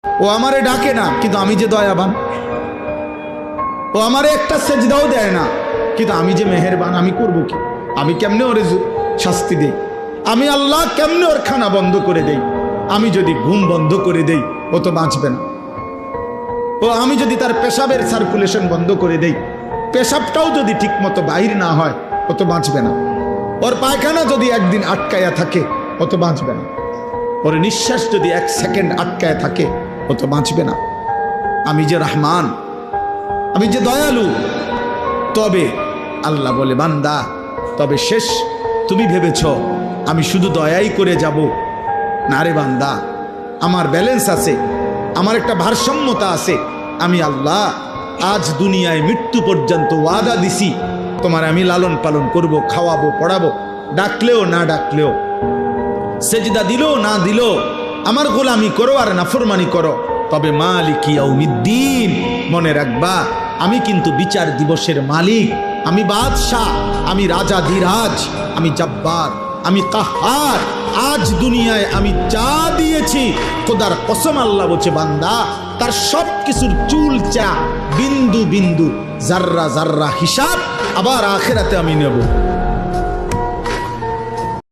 ও আমারে ডাকে না, কিন্তু আমি যে দয়াবান। ও আমারে একটা সেজদাও দেয় না, কিন্তু আমি যে মেহেরবান। আমি করব কি? আমি কেমনে ওরে শাস্তি দেই? আমি আল্লাহ কেমনে ওর খানা বন্ধ করে দেই? আমি যদি ঘুম বন্ধ করে দেই, ও তো বাঁচবে না। ও আমি যদি তার পেশাবের সার্কুলেশন বন্ধ করে দেই, পেশাবটাও যদি ঠিক মতো বাহির না হয়, ও তো বাঁচবে না। ওর পায়খানা যদি একদিন আটকায়া থাকে, ও তো বাঁচবে না। ওর নিঃশ্বাস যদি 1 সেকেন্ড আটকায় থাকে, ও তো বাঁচবে না। আমি যে রহমান, আমি যে দয়ালু। তবে আল্লাহ বলে, বান্দা তবে শেষ তুমি ভেবেছ আমি শুধু দয়াই করে যাব? না রে বান্দা, আমার ব্যালেন্স আছে, আমার একটা ভারসাম্যতা আছে। আমি আল্লাহ আজ দুনিয়ায় মৃত্যু পর্যন্ত ওয়াদা দিছি, তোমার আমি লালন পালন করব, খাওয়াবো, পড়াবো, ডাকলেও না ডাকলেও, সেজদা দিলো না দিলো, আমার গোলামি করো আর নাফরমানি করো। তবে মালিক ইয়াউমিদ্দিন, মনে রাখবা আমি কিন্তু বিচার দিবসের মালিক, আমি বাদশাহ, আমি রাজা ধীরাজ, আমি জব্বার, আমি কাহার। আজ দুনিয়ায় আমি যা দিয়েছি, খোদার কসম আল্লাহ বলছে, বান্দা তার সব কিছুর চুল চা, বিন্দু বিন্দু, জাররা জাররা হিসাব আবার আখিরাতে আমি নেব।